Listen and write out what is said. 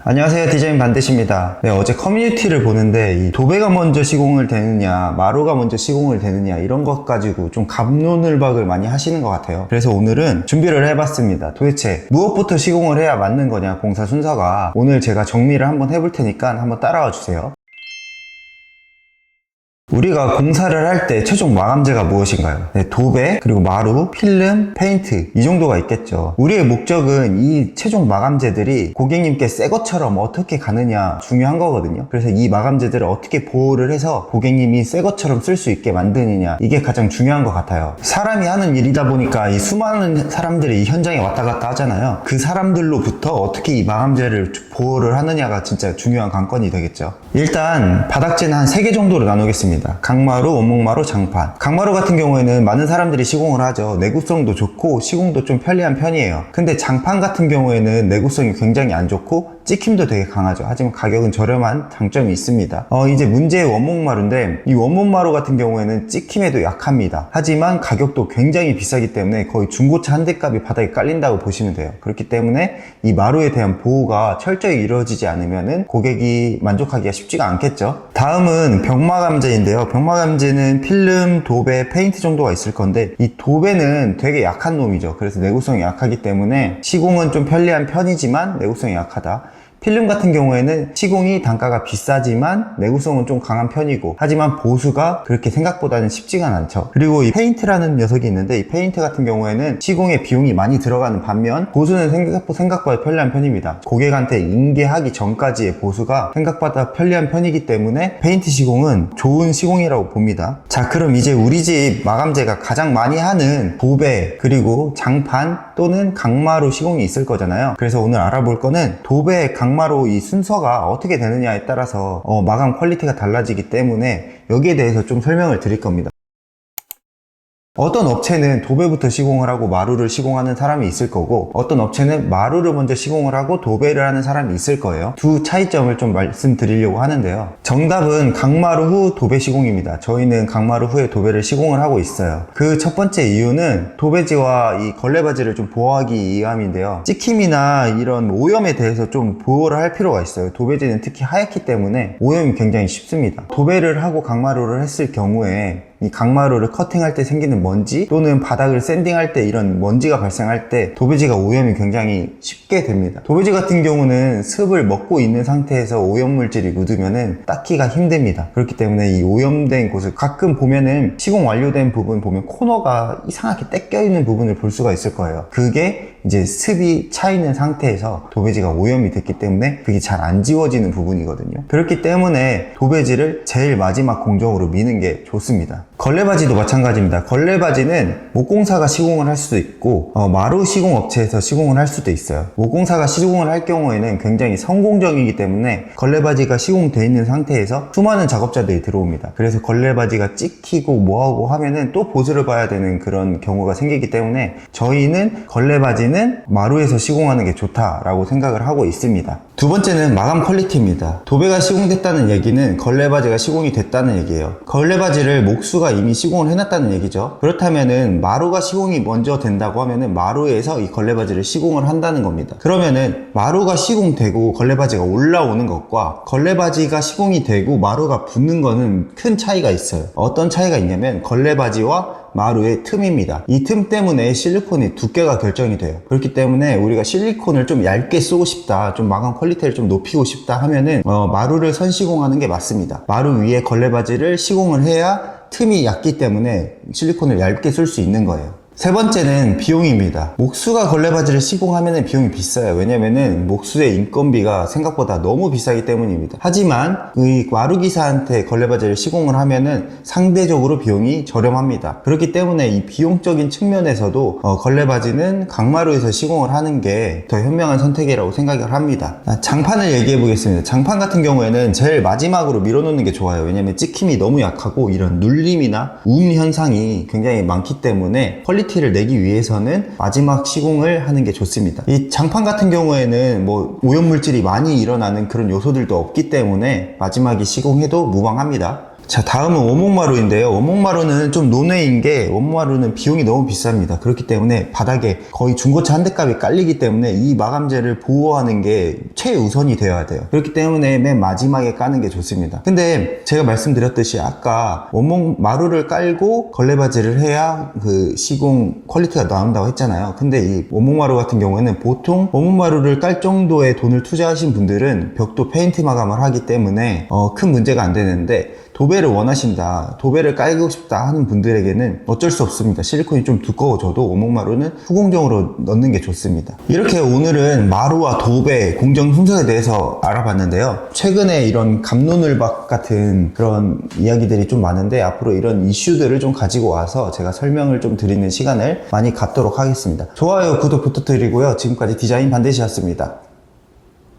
안녕하세요, 디자인 반드시입니다. 네, 어제 커뮤니티를 보는데 이 도배가 먼저 시공을 되느냐 마루가 먼저 시공을 되느냐 이런 것 가지고 좀 갑론을박을 많이 하시는 것 같아요. 그래서 오늘은 준비를 해봤습니다. 도대체 무엇부터 시공을 해야 맞는 거냐, 공사 순서가. 오늘 제가 정리를 한번 해볼 테니까 한번 따라와 주세요. 우리가 공사를 할 때 최종 마감재가 무엇인가요? 네, 도배, 그리고 마루, 필름, 페인트, 이 정도가 있겠죠. 우리의 목적은 이 최종 마감재들이 고객님께 새 것처럼 어떻게 가느냐 중요한 거거든요. 그래서 이 마감재들을 어떻게 보호를 해서 고객님이 새 것처럼 쓸 수 있게 만드느냐, 이게 가장 중요한 것 같아요. 사람이 하는 일이다 보니까 이 수많은 사람들이 이 현장에 왔다 갔다 하잖아요. 그 사람들로부터 어떻게 이 마감재를 보호를 하느냐가 진짜 중요한 관건이 되겠죠. 일단 바닥재는 한 3개 정도로 나누겠습니다. 강마루, 원목마루, 장판. 강마루 같은 경우에는 많은 사람들이 시공을 하죠. 내구성도 좋고 시공도 좀 편리한 편이에요. 근데 장판 같은 경우에는 내구성이 굉장히 안 좋고 찍힘도 되게 강하죠. 하지만 가격은 저렴한 장점이 있습니다. 이제 문제의 원목마루인데, 이 원목마루 같은 경우에는 찍힘에도 약합니다. 하지만 가격도 굉장히 비싸기 때문에 거의 중고차 한 대 값이 바닥에 깔린다고 보시면 돼요. 그렇기 때문에 이 마루에 대한 보호가 철저히 이루어지지 않으면은 고객이 만족하기가 쉽지가 않겠죠. 다음은 벽마감재인데요. 벽마감재는 필름, 도배, 페인트 정도가 있을 건데, 이 도배는 되게 약한 놈이죠. 그래서 내구성이 약하기 때문에 시공은 좀 편리한 편이지만 내구성이 약하다. 필름 같은 경우에는 시공이 단가가 비싸지만 내구성은 좀 강한 편이고, 하지만 보수가 그렇게 생각보다는 쉽지가 않죠. 그리고 이 페인트라는 녀석이 있는데, 이 페인트 같은 경우에는 시공에 비용이 많이 들어가는 반면 보수는 생각보다 편리한 편입니다. 고객한테 인계하기 전까지의 보수가 생각보다 편리한 편이기 때문에 페인트 시공은 좋은 시공이라고 봅니다. 자, 그럼 이제 우리 집 마감재가 가장 많이 하는 도배, 그리고 장판 또는 강마루 시공이 있을 거잖아요. 그래서 오늘 알아볼 거는 도배, 강마루 이 순서가 어떻게 되느냐에 따라서 마감 퀄리티가 달라지기 때문에 여기에 대해서 좀 설명을 드릴 겁니다. 어떤 업체는 도배부터 시공을 하고 마루를 시공하는 사람이 있을 거고, 어떤 업체는 마루를 먼저 시공을 하고 도배를 하는 사람이 있을 거예요. 두 차이점을 좀 말씀드리려고 하는데요. 정답은 강마루 후 도배 시공입니다. 저희는 강마루 후에 도배를 시공을 하고 있어요. 그 첫 번째 이유는 도배지와 이 걸레바지를 좀 보호하기 위함인데요. 찍힘이나 이런 오염에 대해서 좀 보호를 할 필요가 있어요. 도배지는 특히 하얗기 때문에 오염이 굉장히 쉽습니다. 도배를 하고 강마루를 했을 경우에 이 강마루를 커팅할 때 생기는 먼지, 또는 바닥을 샌딩할 때 이런 먼지가 발생할 때 도배지가 오염이 굉장히 쉽게 됩니다. 도배지 같은 경우는 습을 먹고 있는 상태에서 오염물질이 묻으면은 닦기가 힘듭니다. 그렇기 때문에 이 오염된 곳을 가끔 보면은 시공 완료된 부분 보면 코너가 이상하게 떼껴 있는 부분을 볼 수가 있을 거예요. 그게 이제 습이 차 있는 상태에서 도배지가 오염이 됐기 때문에 그게 잘 안 지워지는 부분이거든요. 그렇기 때문에 도배지를 제일 마지막 공정으로 미는 게 좋습니다. 걸레바지도 마찬가지입니다. 걸레바지는 목공사가 시공을 할 수도 있고 마루 시공 업체에서 시공을 할 수도 있어요. 목공사가 시공을 할 경우에는 굉장히 성공적이기 때문에 걸레바지가 시공되어 있는 상태에서 수많은 작업자들이 들어옵니다. 그래서 걸레바지가 찍히고 뭐하고 하면은 또 보수를 봐야 되는 그런 경우가 생기기 때문에 저희는 걸레바지는 마루에서 시공하는 게 좋다라고 생각을 하고 있습니다. 두 번째는 마감 퀄리티입니다. 도배가 시공됐다는 얘기는 걸레바지가 시공이 됐다는 얘기예요. 걸레바지를 목수가 이미 시공을 해놨다는 얘기죠. 그렇다면은 마루가 시공이 먼저 된다고 하면은 마루에서 이 걸레바지를 시공을 한다는 겁니다. 그러면은 마루가 시공되고 걸레바지가 올라오는 것과 걸레바지가 시공이 되고 마루가 붙는 거는 큰 차이가 있어요. 어떤 차이가 있냐면 걸레바지와 마루의 틈입니다. 이 틈 때문에 실리콘의 두께가 결정이 돼요. 그렇기 때문에 우리가 실리콘을 좀 얇게 쓰고 싶다, 좀 마감 퀄리티를 좀 높이고 싶다 하면은 마루를 선시공하는 게 맞습니다. 마루 위에 걸레바지를 시공을 해야 틈이 얇기 때문에 실리콘을 얇게 쓸 수 있는 거예요. 세 번째는 비용입니다. 목수가 걸레바지를 시공하면 비용이 비싸요. 왜냐면은 목수의 인건비가 생각보다 너무 비싸기 때문입니다. 하지만 이 마루기사한테 걸레바지를 시공을 하면은 상대적으로 비용이 저렴합니다. 그렇기 때문에 이 비용적인 측면에서도 걸레바지는 강마루에서 시공을 하는 게 더 현명한 선택이라고 생각을 합니다. 장판을 얘기해 보겠습니다. 장판 같은 경우에는 제일 마지막으로 밀어놓는 게 좋아요. 왜냐면 찍힘이 너무 약하고 이런 눌림이나 현상이 굉장히 많기 때문에 퀄리티를 내기 위해서는 마지막 시공을 하는 게 좋습니다. 이 장판 같은 경우에는 뭐 오염물질이 많이 일어나는 그런 요소들도 없기 때문에 마지막에 시공해도 무방합니다. 자, 다음은 원목마루인데요. 원목마루는 좀 논외인 게 원목마루는 비용이 너무 비쌉니다. 그렇기 때문에 바닥에 거의 중고차 한 대 값이 깔리기 때문에 이 마감재를 보호하는 게 최우선이 되어야 돼요. 그렇기 때문에 맨 마지막에 까는 게 좋습니다. 근데 제가 말씀드렸듯이 아까 원목마루를 깔고 걸레바지를 해야 그 시공 퀄리티가 나온다고 했잖아요. 근데 이 원목마루 같은 경우에는 보통 원목마루를 깔 정도의 돈을 투자하신 분들은 벽도 페인트 마감을 하기 때문에 큰 문제가 안 되는데, 도배를 원하신다, 도배를 깔고 싶다 하는 분들에게는 어쩔 수 없습니다. 실리콘이 좀 두꺼워져도 원목마루는 후공정으로 넣는 게 좋습니다. 이렇게 오늘은 마루와 도배, 공정 순서에 대해서 알아봤는데요. 최근에 이런 갑론을박 같은 그런 이야기들이 좀 많은데, 앞으로 이런 이슈들을 좀 가지고 와서 제가 설명을 좀 드리는 시간을 많이 갖도록 하겠습니다. 좋아요, 구독 부탁드리고요. 지금까지 디자인 반드시였습니다.